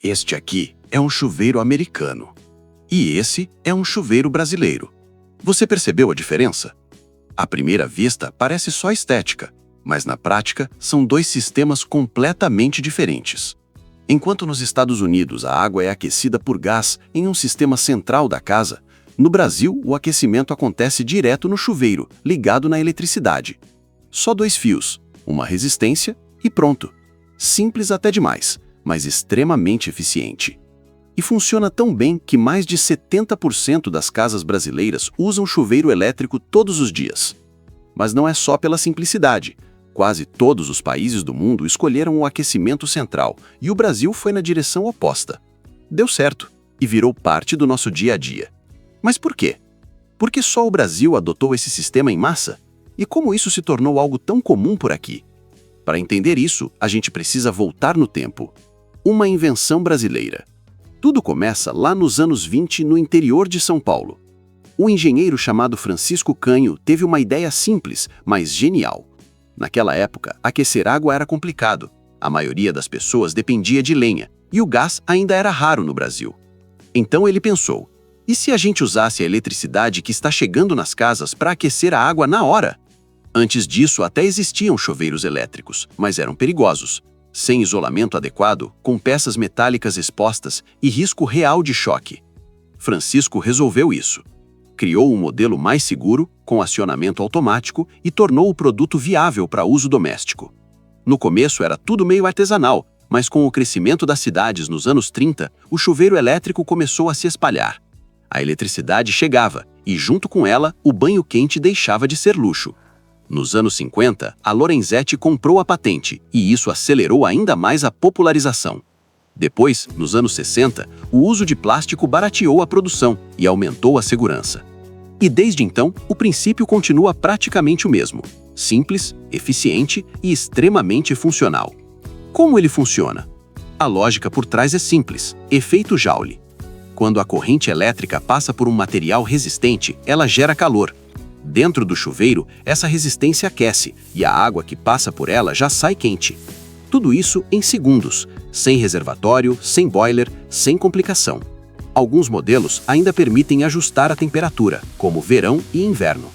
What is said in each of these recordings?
Este aqui é um chuveiro americano. E esse é um chuveiro brasileiro. Você percebeu a diferença? À primeira vista, parece só estética, mas na prática, são dois sistemas completamente diferentes. Enquanto nos Estados Unidos a água é aquecida por gás em um sistema central da casa, no Brasil o aquecimento acontece direto no chuveiro, ligado na eletricidade. Só dois fios, uma resistência e pronto. Simples até demais, mas extremamente eficiente. E funciona tão bem que mais de 70% das casas brasileiras usam chuveiro elétrico todos os dias. Mas não é só pela simplicidade. Quase todos os países do mundo escolheram o aquecimento central e o Brasil foi na direção oposta. Deu certo e virou parte do nosso dia a dia. Mas por quê? Por que só o Brasil adotou esse sistema em massa? E como isso se tornou algo tão comum por aqui? Para entender isso, a gente precisa voltar no tempo. Uma invenção brasileira. Tudo começa lá nos anos 20 no interior de São Paulo. Um engenheiro chamado Francisco Canho teve uma ideia simples, mas genial. Naquela época, aquecer água era complicado. A maioria das pessoas dependia de lenha, e o gás ainda era raro no Brasil. Então ele pensou, e se a gente usasse a eletricidade que está chegando nas casas para aquecer a água na hora? Antes disso, até existiam chuveiros elétricos, mas eram perigosos. Sem isolamento adequado, com peças metálicas expostas e risco real de choque. Francisco resolveu isso. Criou um modelo mais seguro, com acionamento automático e tornou o produto viável para uso doméstico. No começo era tudo meio artesanal, mas com o crescimento das cidades nos anos 30, o chuveiro elétrico começou a se espalhar. A eletricidade chegava e, junto com ela, o banho quente deixava de ser luxo. Nos anos 50, a Lorenzetti comprou a patente e isso acelerou ainda mais a popularização. Depois, nos anos 60, o uso de plástico barateou a produção e aumentou a segurança. E desde então, o princípio continua praticamente o mesmo: simples, eficiente e extremamente funcional. Como ele funciona? A lógica por trás é simples: efeito Joule. Quando a corrente elétrica passa por um material resistente, ela gera calor. Dentro do chuveiro, essa resistência aquece e a água que passa por ela já sai quente. Tudo isso em segundos, sem reservatório, sem boiler, sem complicação. Alguns modelos ainda permitem ajustar a temperatura, como verão e inverno.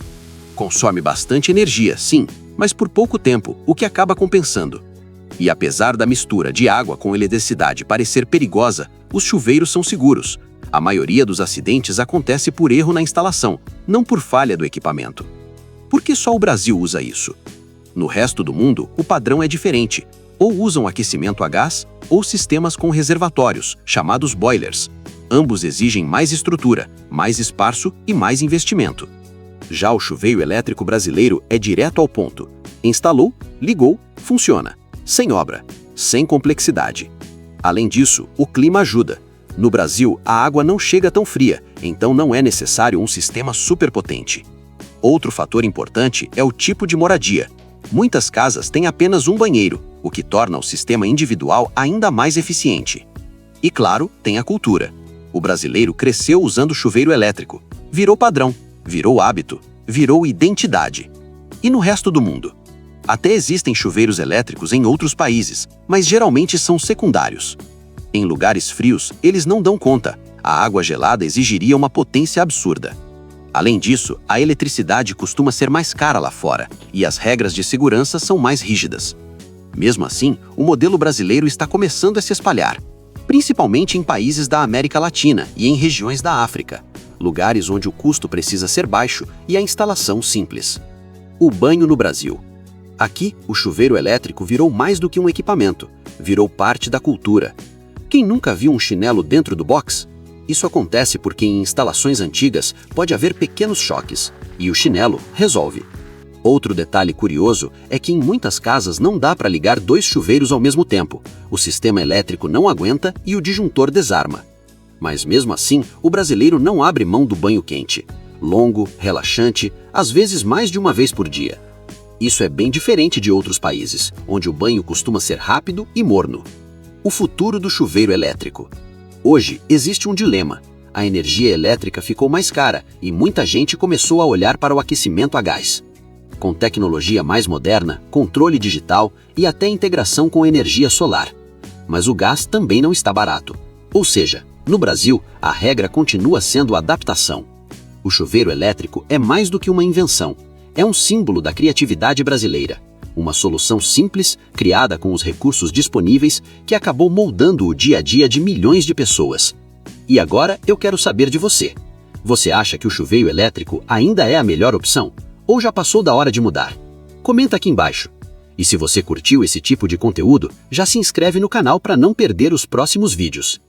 Consome bastante energia, sim, mas por pouco tempo, o que acaba compensando. E apesar da mistura de água com eletricidade parecer perigosa, os chuveiros são seguros. A maioria dos acidentes acontece por erro na instalação, não por falha do equipamento. Por que só o Brasil usa isso? No resto do mundo, o padrão é diferente. Ou usam aquecimento a gás, ou sistemas com reservatórios, chamados boilers. Ambos exigem mais estrutura, mais espaço e mais investimento. Já o chuveiro elétrico brasileiro é direto ao ponto. Instalou, ligou, funciona. Sem obra, sem complexidade. Além disso, o clima ajuda. No Brasil, a água não chega tão fria, então não é necessário um sistema superpotente. Outro fator importante é o tipo de moradia. Muitas casas têm apenas um banheiro, o que torna o sistema individual ainda mais eficiente. E claro, tem a cultura. O brasileiro cresceu usando chuveiro elétrico. Virou padrão, virou hábito, virou identidade. E no resto do mundo? Até existem chuveiros elétricos em outros países, mas geralmente são secundários. Em lugares frios, eles não dão conta. A água gelada exigiria uma potência absurda. Além disso, a eletricidade costuma ser mais cara lá fora, e as regras de segurança são mais rígidas. Mesmo assim, o modelo brasileiro está começando a se espalhar, principalmente em países da América Latina e em regiões da África, lugares onde o custo precisa ser baixo e a instalação simples. O banho no Brasil. Aqui, o chuveiro elétrico virou mais do que um equipamento, virou parte da cultura. Quem nunca viu um chinelo dentro do box? Isso acontece porque em instalações antigas pode haver pequenos choques, e o chinelo resolve. Outro detalhe curioso é que em muitas casas não dá para ligar dois chuveiros ao mesmo tempo. O sistema elétrico não aguenta e o disjuntor desarma. Mas mesmo assim, o brasileiro não abre mão do banho quente. Longo, relaxante, às vezes mais de uma vez por dia. Isso é bem diferente de outros países, onde o banho costuma ser rápido e morno. O futuro do chuveiro elétrico. Hoje, existe um dilema. A energia elétrica ficou mais cara e muita gente começou a olhar para o aquecimento a gás. Com tecnologia mais moderna, controle digital e até integração com energia solar. mas o gás também não está barato. Ou seja, no Brasil, a regra continua sendo a adaptação. O chuveiro elétrico é mais do que uma invenção. É um símbolo da criatividade brasileira. Uma solução simples, criada com os recursos disponíveis, que acabou moldando o dia a dia de milhões de pessoas. E agora eu quero saber de você. Você acha que o chuveiro elétrico ainda é a melhor opção? Ou já passou da hora de mudar? Comenta aqui embaixo. E se você curtiu esse tipo de conteúdo, já se inscreve no canal para não perder os próximos vídeos.